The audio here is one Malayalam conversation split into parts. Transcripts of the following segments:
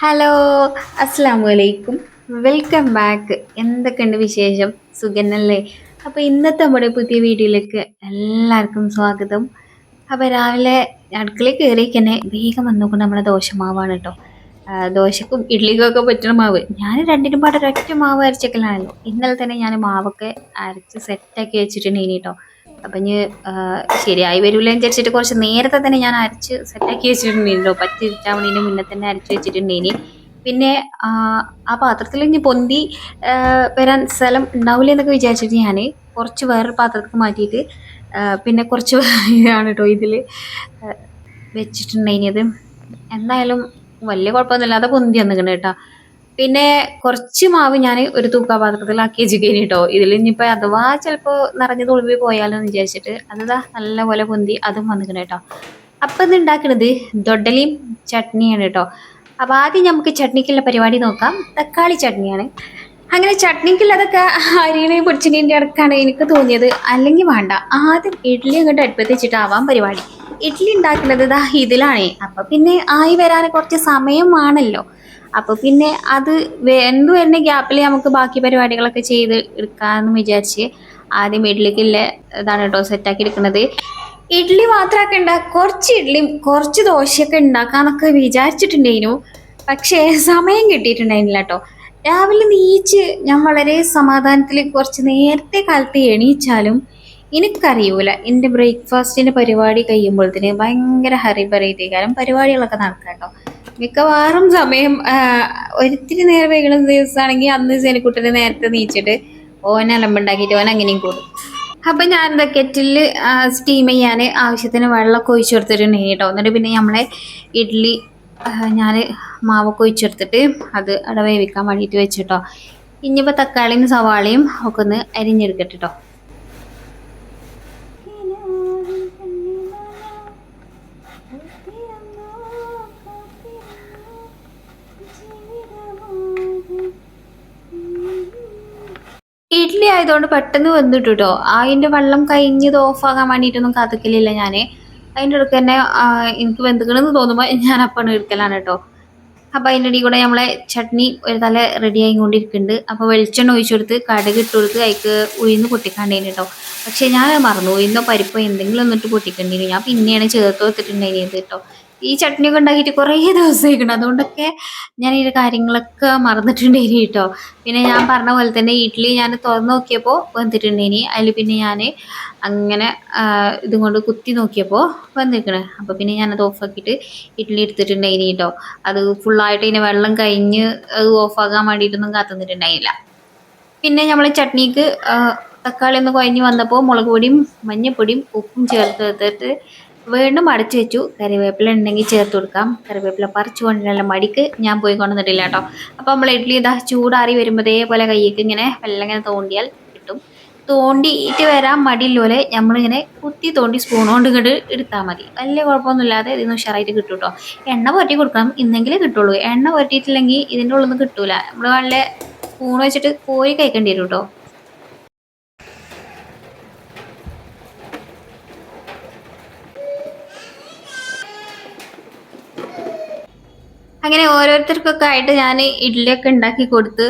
ഹലോ, അസ്സലാമു അലൈക്കും. Welcome back. എന്തൊക്കെയുണ്ട് വിശേഷം? സുഖന്നല്ലേ? അപ്പോൾ ഇന്നത്തെ നമ്മുടെ പുതിയ വീഡിയോയിലേക്ക് എല്ലാവർക്കും സ്വാഗതം. അപ്പോൾ രാവിലെ അടുക്കളയിൽ കയറിക്കന്നെ വേഗം വന്നുകൊണ്ട് നമ്മളെ ദോശമാവാണ് കേട്ടോ. ദോശക്കും ഇഡ്ലിക്കും ഒക്കെ പറ്റുന്ന മാവ്. ഞാൻ രണ്ടിനും പാടെ ഒരൊറ്റ മാവ് അരച്ചേക്കലാണല്ലോ. ഇന്നലെ തന്നെ ഞാൻ മാവൊക്കെ അരച്ച് സെറ്റാക്കി വെച്ചിട്ടുണ്ടേനി കേട്ടോ. അപ്പം ഇനി ശരിയായി വരില്ല എന്ന് വിചാരിച്ചിട്ട് കുറച്ച് നേരത്തെ തന്നെ ഞാൻ അരച്ച് സെറ്റാക്കി വെച്ചിട്ടുണ്ടേനല്ലോ. പറ്റി ഇട്ടാവണതിന് മുന്നേ തന്നെ അരച്ച് വെച്ചിട്ടുണ്ടേനി. പിന്നെ ആ പാത്രത്തിൽ ഇനി പൊന്തി വരാൻ സ്ഥലം ഉണ്ടാവില്ല എന്നൊക്കെ വിചാരിച്ചിട്ട് ഞാൻ കുറച്ച് വേറൊരു പാത്രത്തിൽ മാറ്റിയിട്ട് പിന്നെ കുറച്ച് ഇതാണ് കേട്ടോ ഇതിൽ വെച്ചിട്ടുണ്ടായിനത്. എന്തായാലും വലിയ കുഴപ്പമൊന്നുമില്ലാതെ പൊന്തി വന്നിട്ടുണ്ട് കേട്ടോ. പിന്നെ കുറച്ച് മാവ് ഞാൻ ഒരു തൂക്കാപാത്രത്തിലാക്കി വെച്ചിരിക്കുന്നു കേട്ടോ. ഇതിൽ ഇനിയിപ്പോൾ അഥവാ ചിലപ്പോൾ നിറഞ്ഞ് തുളുമ്പി പോയാലോ എന്ന് വിചാരിച്ചിട്ട് അതാ നല്ലപോലെ പൊന്തി അതും വന്നിട്ടുണ്ട് കേട്ടോ. അപ്പം ഇത് ഉണ്ടാക്കുന്നത് ദൊഡലിയും ചട്നിയാണ് കേട്ടോ. അപ്പോൾ ആദ്യം നമുക്ക് ചട്നിക്കുള്ള പരിപാടി നോക്കാം. തക്കാളി ചട്നിയാണ്. അങ്ങനെ ചട്നിക്കുള്ളതൊക്കെ അരിയണയും പൊടിച്ചിൻ്റെ ഇടക്കാണ് എനിക്ക് തോന്നിയത്. അല്ലെങ്കിൽ വേണ്ട, ആദ്യം ഇഡ്ഡലി അങ്ങോട്ട് അടുപ്പത്ത് വെച്ചിട്ടാവാം പരിപാടി. ഇഡ്ഡലി ഉണ്ടാക്കുന്നത് ഇതാ ഇതിലാണ്. അപ്പം പിന്നെ ആയി വരാൻ കുറച്ച് സമയമാണല്ലോ. അപ്പോൾ പിന്നെ അത് വെന്ത് വരുന്ന ഗ്യാപ്പിൽ നമുക്ക് ബാക്കി പരിപാടികളൊക്കെ ചെയ്ത് എടുക്കാമെന്ന് വിചാരിച്ച് ആദ്യം ഇഡ്ഡലിക്കുള്ള ഇതാണ് കേട്ടോ സെറ്റാക്കി എടുക്കുന്നത്. ഇഡ്ഡലി മാത്രമാക്കണ്ട, കുറച്ച് ഇഡ്ഡലിയും കുറച്ച് ദോശയൊക്കെ ഉണ്ടാക്കാന്നൊക്കെ വിചാരിച്ചിട്ടുണ്ടായിരുന്നു. പക്ഷേ സമയം കിട്ടിയിട്ടുണ്ടായിരുന്നില്ല കേട്ടോ. രാവിലെ നീച്ച് ഞാൻ വളരെ സമാധാനത്തിൽ കുറച്ച് നേരത്തെ കാലത്ത് എണീച്ചാലും എനിക്കറിയൂല എൻ്റെ ബ്രേക്ക്ഫാസ്റ്റിൻ്റെ പരിപാടി കഴിയുമ്പോഴത്തേന് ഭയങ്കര ഹറിബറിയതേക്കാരം പരിപാടികളൊക്കെ നടക്കാം കേട്ടോ. മിക്കവാറും സമയം ഒരിത്തിരി നേരം വൈകുന്ന ദിവസമാണെങ്കിൽ അന്ന് സേനക്കുട്ടനെ നേരത്തെ നീച്ചിട്ട് ഓൻ അലമ്പുണ്ടാക്കിയിട്ട് ഓൻ അങ്ങനെയും കൂടും. അപ്പം ഞാൻ എന്താ കെറ്റിൽ സ്റ്റീം ചെയ്യാൻ ആവശ്യത്തിന് വെള്ളമൊക്കെ ഒഴിച്ചു കൊടുത്തിട്ടുണ്ടെങ്കിൽ കേട്ടോ. എന്നിട്ട് പിന്നെ നമ്മളെ ഇഡ്ഡലി ഞാൻ മാവൊക്കെ ഒഴിച്ചെടുത്തിട്ട് അത് അവിടെ വേവിക്കാൻ വേണ്ടിയിട്ട് വെച്ചിട്ടോ. ഇനിയിപ്പോൾ തക്കാളിയും സവാളയും ഒക്കെ ഒന്ന് അരിഞ്ഞെടുക്കട്ടെ കേട്ടോ. ഇഡ്ഡലി ആയതുകൊണ്ട് പെട്ടെന്ന് വെന്തിട്ടു കേട്ടോ. അതിൻ്റെ വെള്ളം കഴിഞ്ഞത് ഓഫാകാൻ വേണ്ടിയിട്ടൊന്നും കാത്തിക്കലില്ല ഞാൻ. അതിൻ്റെ ഇടയ്ക്ക് തന്നെ എനിക്ക് വെന്തുക്കണമെന്ന് തോന്നുമ്പോൾ ഞാൻ അപ്പം എടുക്കലാണ് കേട്ടോ. അപ്പോൾ അതിൻ്റെ ഇടയിൽ കൂടെ നമ്മളെ ചട്നി ഒരു തല റെഡി ആയിക്കൊണ്ടിരിക്കുന്നുണ്ട്. അപ്പോൾ വെളിച്ചെണ്ണ ഒഴിച്ചു കൊടുത്ത് കടുക് ഇട്ട് കൊടുത്ത് അതിക്ക് ഉഴുന്ന് പൊട്ടിക്കാണ്ടേന് കേട്ടോ. പക്ഷേ ഞാൻ മറന്നു, ഉഴുന്നോ പരിപ്പോ എന്തെങ്കിലും ഒന്നിട്ട് പൊട്ടിക്കേണ്ടിയിരുന്നു. ഞാൻ പിന്നെയാണ് ചേർത്ത് വെച്ചിട്ടുണ്ടായിരുന്നത് കേട്ടോ. ഈ ചട്നിയൊക്കെ ഉണ്ടാക്കിയിട്ട് കുറേ ദിവസമായിക്കണം. അതുകൊണ്ടൊക്കെ ഞാൻ ഈ കാര്യങ്ങളൊക്കെ മറന്നിട്ടുണ്ടായിന് കേട്ടോ. പിന്നെ ഞാൻ പറഞ്ഞ പോലെ തന്നെ ഇഡ്ഡലി ഞാൻ തുറന്ന് നോക്കിയപ്പോൾ വെന്തിട്ടുണ്ടായിനി. അതിൽ പിന്നെ ഞാൻ അങ്ങനെ ഇതും കൊണ്ട് കുത്തി നോക്കിയപ്പോൾ വന്നിരിക്കണേ. അപ്പോൾ പിന്നെ ഞാനത് ഓഫാക്കിയിട്ട് ഇഡ്ഡലി എടുത്തിട്ടുണ്ടായിനി കേട്ടോ. അത് ഫുള്ളായിട്ട് ഇതിനെ വെള്ളം കഴിഞ്ഞ് അത് ഓഫാക്കാൻ വേണ്ടിയിട്ടൊന്നും കാത്തുനിന്നിട്ടുണ്ടായില്ല. പിന്നെ നമ്മൾ ചട്നിക്ക് തക്കാളി ഒന്ന് കുഴഞ്ഞ് വന്നപ്പോൾ മുളക് പൊടിയും മഞ്ഞൾപ്പൊടിയും ഉപ്പും ചേർത്തിട്ട് വീണ്ടും അടച്ചു വെച്ചു. കറിവേപ്പില ഉണ്ടെങ്കിൽ ചേർത്ത് കൊടുക്കാം. കറിവേപ്പില പറിച്ചു കൊണ്ടുള്ള മടിക്ക് ഞാൻ പോയി കൊണ്ടുവന്നിട്ടില്ല കേട്ടോ. അപ്പോൾ നമ്മൾ ഇഡ്ഡലി ഇതാ ചൂടാറി വരുമ്പോൾ ഇതേപോലെ കൈയ്ക്ക് ഇങ്ങനെ വെള്ളം ഇങ്ങനെ തോണ്ടിയാൽ കിട്ടും. തോണ്ടിയിട്ട് വരാൻ മടിയില്ലോലെ നമ്മളിങ്ങനെ കുത്തി തോണ്ടി സ്പൂൺ കൊണ്ട് ഇങ്ങോട്ട് എടുത്താൽ മതി. വലിയ കുഴപ്പമൊന്നുമില്ലാതെ ഇതിന് ഉഷാറായിട്ട് കിട്ടും കേട്ടോ. എണ്ണ പുരട്ടി കൊടുക്കണം, ഇന്നെങ്കിലേ കിട്ടുള്ളൂ. എണ്ണ പുരട്ടിയിട്ടില്ലെങ്കിൽ ഇതിൻ്റെ ഉള്ളിൽ നിന്ന് കിട്ടൂല. നമ്മൾ നല്ല സ്പൂൺ വെച്ചിട്ട് കോരി കഴിക്കേണ്ടി വരും കേട്ടോ. അങ്ങനെ ഓരോരുത്തർക്കൊക്കെ ആയിട്ട് ഞാൻ ഇഡ്ഡലിയൊക്കെ ഉണ്ടാക്കി കൊടുത്ത്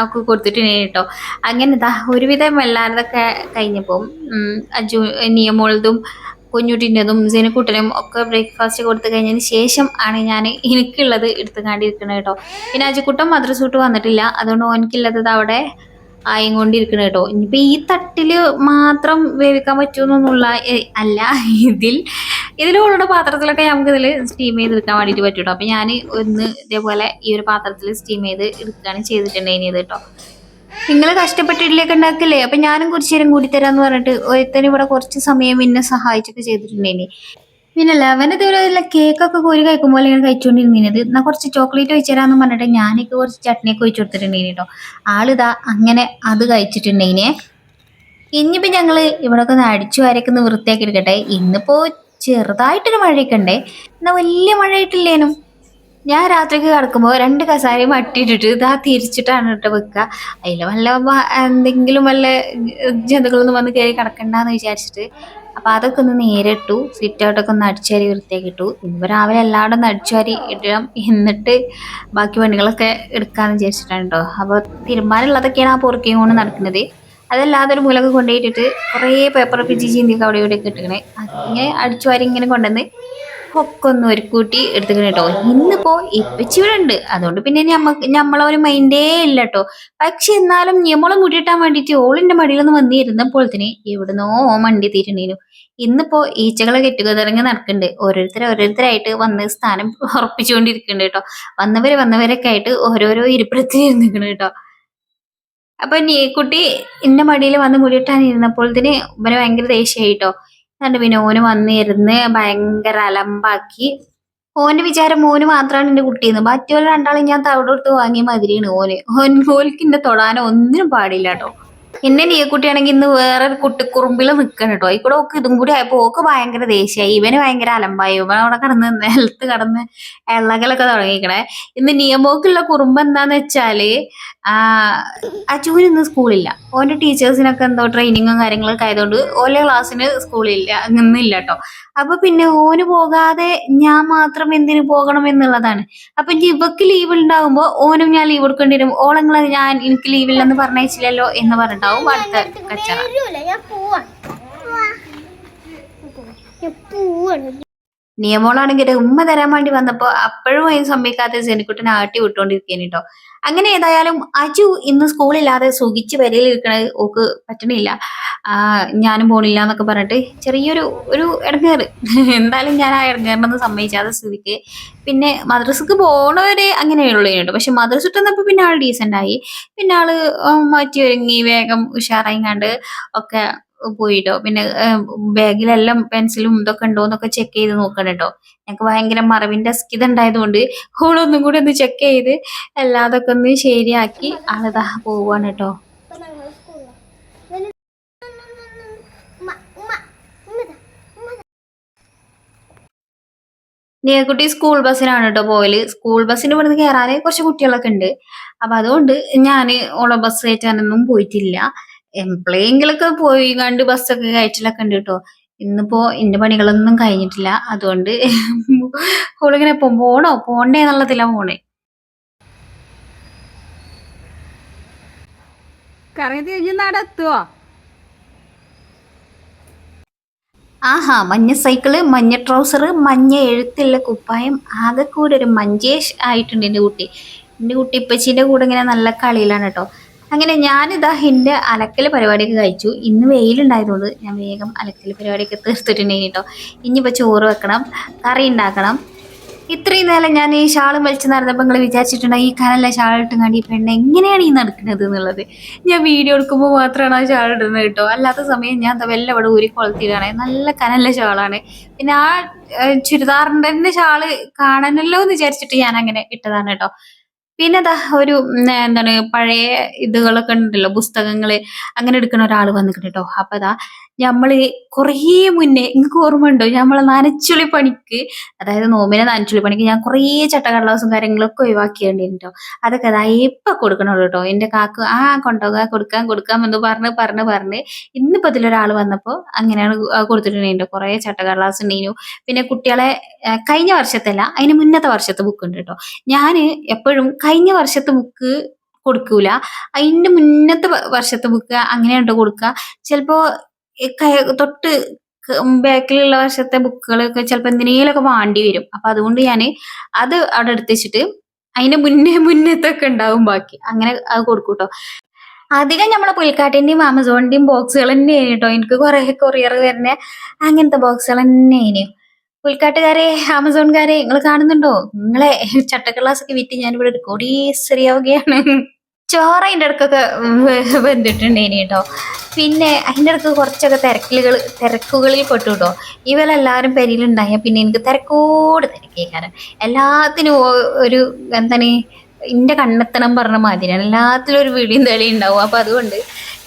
ഒക്കെ കൊടുത്തിട്ടുണ്ടായിരുന്നു കേട്ടോ. അങ്ങനെ ഇതാ ഒരുവിധം എല്ലാവരതൊക്കെ കഴിഞ്ഞപ്പോൾ അജു നിയമോളതും കുഞ്ഞുട്ടിൻ്റെതും സേനക്കുട്ടനും ഒക്കെ ബ്രേക്ക്ഫാസ്റ്റ് കൊടുത്ത് കഴിഞ്ഞതിന് ശേഷം ആണ് ഞാൻ എനിക്കുള്ളത് എടുത്തുകൊണ്ടിരിക്കുന്നത് കേട്ടോ. പിന്നെ അജുക്കുട്ടൻ മദ്രസ വിട്ട് വന്നിട്ടില്ല, അതുകൊണ്ട് ഓനിക്കുള്ളത് അവിടെ ആയും കൊണ്ടിരിക്കണം കേട്ടോ. ഇനിയിപ്പോൾ ഈ തട്ടിൽ മാത്രം വേവിക്കാൻ പറ്റുമെന്നൊന്നുള്ള അല്ല, ഇതിലുള്ള പാത്രത്തിലൊക്കെ നമുക്ക് ഇതിൽ സ്റ്റീം ചെയ്ത് എടുക്കാൻ വേണ്ടിയിട്ട് പറ്റും കേട്ടോ. അപ്പോൾ ഞാൻ ഒന്ന് ഇതേപോലെ ഈ ഒരു പാത്രത്തിൽ സ്റ്റീം ചെയ്ത് എടുക്കുകയാണ് ചെയ്തിട്ടുണ്ടായിരുന്നത് കേട്ടോ. നിങ്ങൾ കഷ്ടപ്പെട്ട് ഇഡ്ഡലിയൊക്കെ ഉണ്ടാക്കില്ലേ, അപ്പം ഞാനും കുറച്ച് നേരം കൂടി തരാമെന്ന് പറഞ്ഞിട്ട് ഒരുത്തന് ഇവിടെ കുറച്ച് സമയം എന്നെ സഹായിച്ചൊക്കെ ചെയ്തിട്ടുണ്ടായിനി. പിന്നെ ലെവൻ ഇതുപോലെ കേക്കൊക്കെ കോരി കഴിക്കുമ്പോൾ ഇങ്ങനെ കഴിച്ചുകൊണ്ടിരുന്നത്. എന്നാൽ കുറച്ച് ചോക്ലേറ്റ് ഒഴിച്ചു തരാമെന്ന് പറഞ്ഞിട്ട് ഞാനൊക്കെ കുറച്ച് ചട്നിയൊക്കെ ഒഴിച്ചു കൊടുത്തിട്ടുണ്ടായിനി കേട്ടോ. ആളിതാ അങ്ങനെ അത് കഴിച്ചിട്ടുണ്ടായിനെ. ഇനിയിപ്പോൾ ഞങ്ങൾ ഇവിടെയൊക്കെ ഒന്ന് അടിച്ചു വാരൊക്കെ വൃത്തിയാക്കി എടുക്കട്ടെ. ഇന്നിപ്പോൾ ചെറുതായിട്ടൊരു മഴയൊക്കെ ഉണ്ടേ, എന്നാൽ വലിയ മഴയായിട്ടില്ലേനും. ഞാൻ രാത്രിക്ക് കിടക്കുമ്പോൾ രണ്ട് കസാരയും അട്ടിയിട്ടിട്ട് ഇതാ തിരിച്ചിട്ടാണ് കേട്ടോ വെക്കുക. അതിൽ വല്ല എന്തെങ്കിലും വല്ല ജന്തുക്കളൊന്നും വന്ന് കയറി കിടക്കണ്ടെന്ന് വിചാരിച്ചിട്ട് അപ്പോൾ അതൊക്കെ ഒന്ന് നേരിട്ടു. സിറ്റ് ഔട്ടൊക്കെ ഒന്ന് അടിച്ചുവാരി വൃത്തിയാക്കി ഇട്ടു. ഇന്നിപ്പോൾ രാവിലെ എല്ലാവരും ഒന്ന് അടിച്ചുവാരി ഇടാം, എന്നിട്ട് ബാക്കി പണികളൊക്കെ എടുക്കാമെന്ന് വിചാരിച്ചിട്ടാണ് കേട്ടോ. അപ്പോൾ തിരുമ്പാനുള്ളതൊക്കെയാണ് ആ പൊറുക്കിയും കൊണ്ട് നടക്കുന്നത്. അതല്ലാതെ ഒരു മൂലൊക്കെ കൊണ്ടുപോയിട്ടിട്ട് കുറേ പേപ്പറൊക്കെ ചീന്തിയൊക്കെ അവിടെ ഇവിടെയൊക്കെ ഇട്ടിക്കണേ. അങ്ങനെ അടിച്ചുവാരി ഇങ്ങനെ കൊണ്ടുവന്ന് ഒക്കെ ഒന്ന് ഒരുക്കൂട്ടി എടുത്തിക്കണ കേട്ടോ. ഇന്നിപ്പോ ഇപ്പച്ചി ഇവിടെ ഉണ്ട്, അതുകൊണ്ട് പിന്നെ നമ്മളൊരു മൈൻഡേ ഇല്ല കേട്ടോ. പക്ഷെ എന്നാലും ഞമ്മളെ മുടിയിട്ടാൻ വേണ്ടിയിട്ട് ഓളിന്റെ മടിയിലൊന്ന് വന്നിരുന്നപ്പോഴത്തിന് എവിടുന്നോ മണ്ടി തീരുണ്ടേനു. ഇന്നിപ്പോ ഈച്ചകളെ കെട്ടുകതിറങ്ങി നടക്കുന്നുണ്ട്. ഓരോരുത്തരായിട്ട് വന്ന് സ്ഥാനം ഉറപ്പിച്ചുകൊണ്ടിരിക്കുന്നുണ്ട് കേട്ടോ. വന്നവരൊക്കെ ആയിട്ട് ഓരോരോ ഇരിപ്പിടത്തിൽ ഇരുന്നിക്കണ് കേട്ടോ. അപ്പൊ കുട്ടി ഇന്റെ മടിയിൽ വന്ന് മുടിയിട്ടാൻ ഇരുന്നപ്പോഴത്തിന് ഇവന് ഭയങ്കര ദേഷ്യമായിട്ടോ. എന്നിട്ട് പിന്നെ ഓന് വന്നിരുന്ന് ഭയങ്കര അലമ്പാക്കി. ഓന്റെ വിചാരം മോന് മാത്രമാണ് എന്റെ കുട്ടിയെന്ന്. മറ്റുള്ള രണ്ടാളും ഞാൻ തവിടെടുത്ത് വാങ്ങിയ മതിരിയാണ് ഓൽക്ക് എന്നെ തൊടാനോ ഒന്നിനും പാടില്ല കേട്ടോ. എന്നെ നീക്കുട്ടിയാണെങ്കിൽ ഇന്ന് വേറെ കുട്ടിക്കുറുമ്പില് നിക്കണം കേട്ടോ. ഇവിടെ ഓക്ക് ഇതും കൂടി ആയപ്പോ ഓക്ക് ഭയങ്കര ദേഷ്യമായി. ഇവന് ഭയങ്കര അലമ്പായി. ഇവൻ അവിടെ കിടന്ന് നിലത്ത് കിടന്ന് എള്ളകലൊക്കെ തുടങ്ങിക്കണേ. ഇന്ന് നിയമോക്കുള്ള കുറുമ്പ് എന്താന്ന് വെച്ചാല് അച്ചുവിന് ഇന്ന് സ്കൂളില്ല. ഓന്റെ ടീച്ചേഴ്സിനൊക്കെ എന്തോ ട്രെയിനിങ്ങും കാര്യങ്ങളൊക്കെ ആയതുകൊണ്ട് ഓലെ ക്ലാസ്സിന് സ്കൂളില്ല, ഇന്നില്ല കേട്ടോ. അപ്പൊ പിന്നെ ഓന് പോകാതെ ഞാൻ മാത്രം എന്തിനു പോകണം എന്നുള്ളതാണ്. അപ്പൊ ഇവക്ക് ലീവ് ഉണ്ടാകുമ്പോ ഓനും ഞാൻ ലീവ് കൊടുക്കേണ്ടി വരും. ഓളങ്ങളെ ഞാൻ എനിക്ക് ലീവില്ലെന്ന് പറഞ്ഞില്ലല്ലോ എന്ന് പറഞ്ഞിട്ടാവും അടുത്ത കച്ചറ. നിയമോളാണെങ്കിൽ ഉമ്മ തരാൻ വേണ്ടി വന്നപ്പോ അപ്പോഴും അതിന് സമ്മതിക്കാത്ത സെനിക്കുട്ടിനെ ആട്ടി വിട്ടോണ്ടിരിക്കേന് കേട്ടോ. അങ്ങനെ ഏതായാലും അജു ഇന്ന് സ്കൂളില്ലാതെ സുഖിച്ച് വരയിലിരിക്കണത് ഓക്ക് പറ്റണില്ല. ഞാനും പോണില്ല എന്നൊക്കെ പറഞ്ഞിട്ട് ചെറിയൊരു ഇടങ്ങേറ്. എന്തായാലും ഞാൻ ആ ഇടങ്ങേറിനൊന്ന് സമ്മതിച്ചാതെ സ്ഥിതിക്ക് പിന്നെ മദ്രസക്ക് പോണവര് അങ്ങനെയുള്ളൂ കേട്ടോ. പക്ഷെ മദ്രസ ഇട്ടുന്നപ്പോ പിന്നെ ആള് ഡീസന്റ് ആയി. പിന്നെ ആള് മാറ്റി ഒരുങ്ങി വേഗം ഉഷാറായിങ്ങാണ്ട് ഒക്കെ പോയിട്ടോ. പിന്നെ ബാഗിലെല്ലാം പെൻസിലും ഇതൊക്കെ ഉണ്ടോ എന്നൊക്കെ ചെക്ക് ചെയ്ത് നോക്കണം കേട്ടോ. ഞങ്ങൾക്ക് ഭയങ്കര മറവിന്റെ അസ്കിത ഉണ്ടായതുകൊണ്ട് ഓളൊന്നും കൂടി ഒന്ന് ചെക്ക് ചെയ്ത് എല്ലാതൊക്കെ ഒന്ന് ശരിയാക്കി ആളിതാ പോവാണ് കേട്ടോ. കുട്ടി സ്കൂൾ ബസ്സിനാണ് കേട്ടോ പോവല്. സ്കൂൾ ബസ്സിന് ഇവിടുന്ന് കയറാന് കുറച്ച് കുട്ടികളൊക്കെ ഉണ്ട്. അപ്പൊ അതുകൊണ്ട് ഞാൻ ഓളെ ബസ് കയറ്റാനൊന്നും പോയിട്ടില്ല. എപ്പോഴെങ്കിലൊക്കെ പോയി കണ്ട് ബസ്സൊക്കെ കയറ്റലൊക്കെ ഉണ്ട് കേട്ടോ. ഇന്നിപ്പോ എന്റെ പണികളൊന്നും കഴിഞ്ഞിട്ടില്ല, അതുകൊണ്ട് ഓളിങ്ങനെ പോണോ പോണ്ടേ എന്നുള്ളതിലാ പോണേ. കറങ്ങി തിരിഞ്ഞ് നടത്തുവോ? ആഹാ, മഞ്ഞ സൈക്കിള്, മഞ്ഞ ട്രൗസർ, മഞ്ഞ എഴുത്തുള്ള കുപ്പായം, ആകെ കൂടെ ഒരു മഞ്ചേഷ് ആയിട്ടുണ്ട് എൻ്റെ കുട്ടി. എൻ്റെ കുട്ടി ഇപ്പച്ചീൻ്റെ കൂടെ ഇങ്ങനെ നല്ല കളിയിലാണ് കേട്ടോ. അങ്ങനെ ഞാനിതാ എൻ്റെ അലക്കൽ പരിപാടിയൊക്കെ കഴിച്ചു. ഇന്ന് വെയിലുണ്ടായതുകൊണ്ട് ഞാൻ വേഗം അലക്കൽ പരിപാടിയൊക്കെ തീർത്തിട്ടുണ്ടെങ്കിൽ കേട്ടോ. ഇനിയിപ്പോൾ ചോറ് വെക്കണം, കറി ഉണ്ടാക്കണം. ഇത്രയും നേരം ഞാൻ ഈ ഷാളും വലിച്ചു നടന്നപ്പോൾ നിങ്ങൾ വിചാരിച്ചിട്ടുണ്ടോ ഈ കനല്ല ഷാൾ ഇട്ടും ഈ പെണ്ണ് എങ്ങനെയാണ് ഈ നടക്കുന്നത് എന്നുള്ളത്. ഞാൻ വീഡിയോ എടുക്കുമ്പോൾ മാത്രമാണ് ആ ഷാൾ ഇടുന്നത് കേട്ടോ. അല്ലാത്ത സമയം ഞാൻ വല്ല ഇവിടെ ഊരി കൊളുത്തിയിടാണ്. നല്ല കനല്ല ഷാളാണ്. പിന്നെ ആ ചുരിദാറിൻ്റെ തന്നെ ഷാള് കാണണമല്ലോ എന്ന് വിചാരിച്ചിട്ട് ഞാൻ അങ്ങനെ ഇട്ടതാണ് കേട്ടോ. പിന്നെ ദാ ഒരു എന്താണ് പഴയ ഇതുകളൊക്കെ ഉണ്ടല്ലോ, പുസ്തകങ്ങള് അങ്ങനെ എടുക്കുന്ന ഒരാൾ വന്നിട്ടുണ്ട് കേട്ടോ. അപ്പൊ ദാ നമ്മള് കുറേ മുന്നേ നിങ്ങൾക്ക് ഓർമ്മ ഉണ്ടോ, നമ്മളെ നനച്ചുളി പണിക്ക്, അതായത് നോമ്പിനെ നനച്ചുളി പണിക്ക് ഞാൻ കുറേ ചട്ടക്കടലാസും കാര്യങ്ങളൊക്കെ ഒഴിവാക്കിയേണ്ടിയിരുന്നു കേട്ടോ. അതൊക്കെ അതാ ഇപ്പൊ കൊടുക്കണുള്ളൂ കേട്ടോ. എന്റെ കാക്ക് കൊണ്ടുപോകാൻ കൊടുക്കാം എന്ന് പറഞ്ഞ് ഇന്നിപ്പോ ഇതിലൊരാൾ വന്നപ്പോ അങ്ങനെയാണ് കൊടുത്തിട്ടുണ്ടായിരുന്നു. കുറേ ചട്ടക്കടലാസ് ഉണ്ടായിരുന്നു. പിന്നെ കുട്ടികളെ കഴിഞ്ഞ വർഷത്തല്ല അതിന് മുന്നത്തെ വർഷത്തെ ബുക്ക് ഉണ്ട് കേട്ടോ. ഞാന് എപ്പോഴും കഴിഞ്ഞ വർഷത്തെ ബുക്ക് കൊടുക്കൂല, അതിന്റെ മുന്നത്തെ വർഷത്തെ ബുക്ക് അങ്ങനെയുണ്ടോ കൊടുക്കുക. ചിലപ്പോ തൊട്ട് ബാക്കിലുള്ള വർഷത്തെ ബുക്കുകളൊക്കെ ചിലപ്പോ എന്തിനേലൊക്കെ വേണ്ടി വരും. അപ്പൊ അതുകൊണ്ട് ഞാൻ അത് അവിടെ എടുത്ത് വെച്ചിട്ട് അതിന്റെ മുന്നത്തൊക്കെ ഉണ്ടാവും ബാക്കി, അങ്ങനെ അത് കൊടുക്കൂട്ടോ. അധികം നമ്മളെ പുൽക്കാട്ടിന്റെയും ആമസോണിന്റെയും ബോക്സുകൾ തന്നെയാണ് കേട്ടോ. എനിക്ക് കുറെ കൊറിയർ വരുന്ന അങ്ങനത്തെ ബോക്സുകൾ തന്നെയാണ്. പുൽക്കാട്ടുകാരെ, ആമസോൺകാരെ, നിങ്ങൾ കാണുന്നുണ്ടോ? നിങ്ങളെ ചട്ടക്ലാസ് ഒക്കെ വിറ്റ് ഞാൻ ഇവിടെ കോടീശ്വരിയാവുകയാണ്. ചോറ് അതിൻ്റെ ഇടക്കൊക്കെ വെന്തിട്ടുണ്ടേനി കേട്ടോ. പിന്നെ അതിൻ്റെ ഇടക്ക് കുറച്ചൊക്കെ തിരക്കുകളിൽ പെട്ടു കേട്ടോ. ഇവരെല്ലാവരും പെരിയിലുണ്ടായ പിന്നെ എനിക്ക് തിരക്കോട് തിരക്കേക്കാരം. എല്ലാത്തിനും ഒരു എന്താണ് ഇന്റെ കണ്ണെത്തണം പറഞ്ഞ മാതിരിയാണ്. എല്ലാത്തിലും ഒരു വിളിയും തെളി ഉണ്ടാവും. അപ്പൊ അതുകൊണ്ട്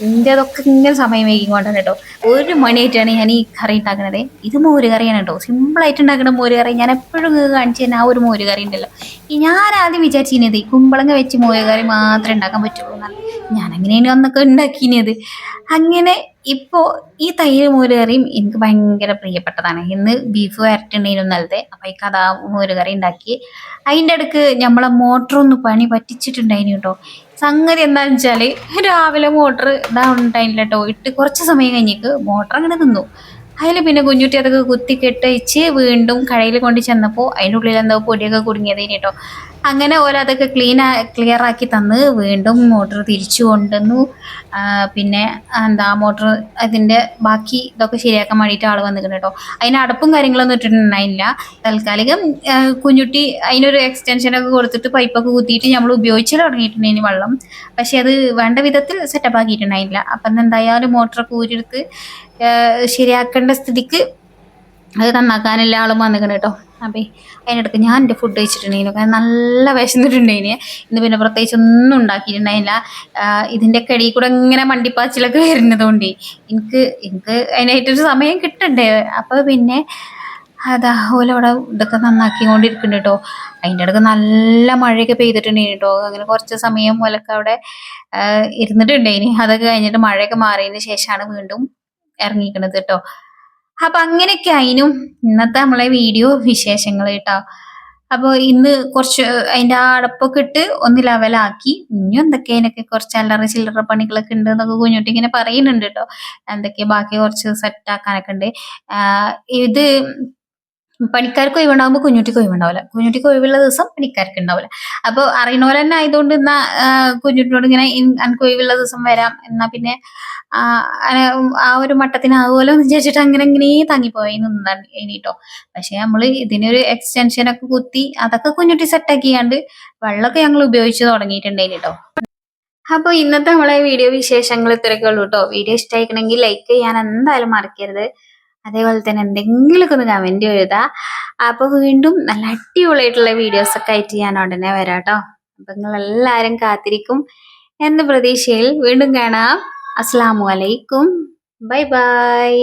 എൻ്റെ അതൊക്കെ ഇങ്ങനെ സമയം വൈകിക്കൊണ്ടാണ് കേട്ടോ. 1 മണിയായിട്ടാണ് ഞാൻ ഈ കറി ഉണ്ടാക്കണത്. ഇത് മോര് കറിയാണ് കേട്ടോ. സിമ്പിളായിട്ട് ഉണ്ടാക്കുന്ന മോര് കറി. ഞാൻ എപ്പോഴും കാണിച്ചു തന്നെ ആ ഒരു മോര് കറി ഉണ്ടല്ലോ. ഞാൻ ആദ്യം വിചാരിച്ചിരുന്നത് കുമ്പളങ്ങ വെച്ച് മോര് കറി മാത്രമേ ഉണ്ടാക്കാൻ പറ്റുള്ളൂ എന്നാണ്. ഞാൻ അങ്ങനെയാണ് അന്നൊക്കെ ഉണ്ടാക്കിയത്. അങ്ങനെ ഇപ്പോൾ ഈ തൈര് മോര് കറിയും എനിക്ക് ഭയങ്കര പ്രിയപ്പെട്ടതാണ്. ഇന്ന് ബീഫ് വരട്ടുണ്ടായിരുന്നു ഇന്നലത്തെ. അപ്പോൾ അതിക്ക് അതാ മോര് കറി ഉണ്ടാക്കി. അതിൻ്റെ ഇടയ്ക്ക് നമ്മളെ മോട്ടറൊന്ന് പണി പറ്റിച്ചിട്ടുണ്ടായിരുന്നു കേട്ടോ. സംഗതി എന്താണെന്ന് വെച്ചാൽ രാവിലെ മോട്ടർ ഇതാ ഉണ്ടായില്ല കേട്ടോ. ഇട്ട് കുറച്ച് സമയം കഴിഞ്ഞേക്ക് മോട്ടർ അങ്ങനെ നിന്നു. അതിൽ പിന്നെ കുഞ്ഞുട്ടി അതൊക്കെ കുത്തി കെട്ടയച്ച് വീണ്ടും കടയിൽ കൊണ്ട് ചെന്നപ്പോൾ അതിൻ്റെ ഉള്ളിൽ എന്തോ പൊടിയൊക്കെ കുടുങ്ങിയതേന് കേട്ടോ. അങ്ങനെ ഓരോ അതൊക്കെ ക്ലിയർ ആക്കി തന്ന് വീണ്ടും മോട്ടർ തിരിച്ചു കൊണ്ടുവന്നു. പിന്നെ എന്താ മോട്ടർ അതിൻ്റെ ബാക്കി ഇതൊക്കെ ശരിയാക്കാൻ വേണ്ടിയിട്ട് ആൾ വന്നിട്ടുണ്ട് കേട്ടോ. അതിന് അടപ്പും കാര്യങ്ങളൊന്നും ഇട്ടിട്ടുണ്ടായില്ല. താൽക്കാലികം കുഞ്ഞുട്ടി അതിനൊരു എക്സ്റ്റൻഷനൊക്കെ കൊടുത്തിട്ട് പൈപ്പൊക്കെ കുത്തിയിട്ട് നമ്മൾ ഉപയോഗിച്ച് തുടങ്ങിയിട്ടുണ്ടായിന് വെള്ളം. പക്ഷെ അത് വേണ്ട വിധത്തിൽ സെറ്റപ്പ് ആക്കിയിട്ടുണ്ടായില്ല. അപ്പം എന്തായാലും മോട്ടറൊക്കെ ഊരിയെടുത്ത് ശരിയാക്കേണ്ട സ്ഥിതിക്ക് അത് നന്നാക്കാനെല്ലാ ആളും വന്നിക്കണം കേട്ടോ. അപ്പം അതിനിടയ്ക്ക് ഞാൻ എൻ്റെ ഫുഡ് കഴിച്ചിട്ടുണ്ടായിരുന്നു. കാരണം നല്ല വിശന്നിട്ടുണ്ടായിന്. ഇന്ന് പിന്നെ പ്രത്യേകിച്ച് ഒന്നും ഉണ്ടാക്കിയിട്ടുണ്ടായില്ല. ഇതിൻ്റെയൊക്കെ ഇടയിൽ കൂടെ ഇങ്ങനെ മണ്ടിപ്പാച്ചിലൊക്കെ വരുന്നതുകൊണ്ട് എനിക്ക് അതിനായിട്ടൊരു സമയം കിട്ടണ്ടേ. അപ്പോൾ പിന്നെ അതാ ഓലവിടെ ഇതൊക്കെ നന്നാക്കിക്കൊണ്ടിരിക്കുന്നുണ്ട് കേട്ടോ. അതിൻ്റെ ഇടയ്ക്ക് നല്ല മഴയൊക്കെ പെയ്തിട്ടുണ്ടായിന് കേട്ടോ. അങ്ങനെ കുറച്ച് സമയം പോലൊക്കെ അവിടെ ഇരുന്നിട്ടുണ്ടായിന്. അതൊക്കെ കഴിഞ്ഞിട്ട് മഴയൊക്കെ മാറിയതിന് ശേഷമാണ് വീണ്ടും ഇറങ്ങിക്കണത് കേട്ടോ. അപ്പൊ അങ്ങനെയൊക്കെ ആയിനും ഇന്നത്തെ നമ്മളെ വീഡിയോ വിശേഷങ്ങൾ കേട്ടോ. അപ്പോൾ ഇന്ന് കുറച്ച് അതിൻ്റെ ആ അടപ്പൊക്കെ ഇട്ട് ഒന്ന് ലെവലാക്കി. ഇനിയും എന്തൊക്കെ അതിനൊക്കെ കുറച്ച് അല്ലറ ചില്ലറ പണികളൊക്കെ ഉണ്ട് എന്നൊക്കെ കുഞ്ഞുട്ടി ഇങ്ങനെ പറയുന്നുണ്ട് കേട്ടോ. എന്തൊക്കെ ബാക്കി കുറച്ച് സെറ്റ് ആക്കാനൊക്കെ ഉണ്ട്. ഇത് പണിക്കാർക്ക് ഒഴിവുണ്ടാകുമ്പോൾ കുഞ്ഞുട്ടിക്ക് ഒഴിവുണ്ടാവില്ല. കുഞ്ഞുട്ടിക്ക് ഒഴിവുള്ള ദിവസം പണിക്കാർക്ക് ഉണ്ടാവില്ല. അപ്പോൾ അറിയണ പോലെ തന്നെ ആയതുകൊണ്ട് എന്നാ കുഞ്ഞുട്ടിനോട് ഇങ്ങനെ എനിക്ക് ഒഴിവുള്ള ദിവസം വരാം, എന്നാ പിന്നെ ആ ഒരു മട്ടത്തിനാകുമല്ലോ എന്ന് വിചാരിച്ചിട്ട് അങ്ങനെ ഇങ്ങനെ തങ്ങിപ്പോയി നിന്നാണ് ഇനിട്ടോ. പക്ഷെ നമ്മൾ ഇതിനൊരു എക്സ്റ്റൻഷനൊക്കെ കുത്തി അതൊക്കെ കുഞ്ഞുട്ടി സെറ്റാക്കിയാണ്ട് വെള്ളമൊക്കെ ഞങ്ങൾ ഉപയോഗിച്ച് തുടങ്ങിയിട്ടുണ്ടായിന് കേട്ടോ. അപ്പോൾ ഇന്നത്തെ നമ്മളെ വീഡിയോ വിശേഷങ്ങൾ ഇത്രയൊക്കെ ഉള്ളൂ കേട്ടോ. വീഡിയോ ഇഷ്ടമായിക്കണമെങ്കിൽ ലൈക്ക് ചെയ്യാൻ എന്തായാലും മറക്കരുത്. അതേപോലെ തന്നെ എന്തെങ്കിലുമൊക്കെ ഒന്ന് കമന്റ് എഴുതാ. അപ്പൊ വീണ്ടും നല്ല അടിപൊളിയായിട്ടുള്ള വീഡിയോസ് ഒക്കെ ആയിട്ട് ഞാൻ ഉടനെ വരാം കേട്ടോ. അപ്പൊ നിങ്ങൾ എല്ലാവരും കാത്തിരിക്കും എന്ന പ്രതീക്ഷയിൽ വീണ്ടും കാണാം. അസ്സലാമു അലൈക്കും. Bye bye.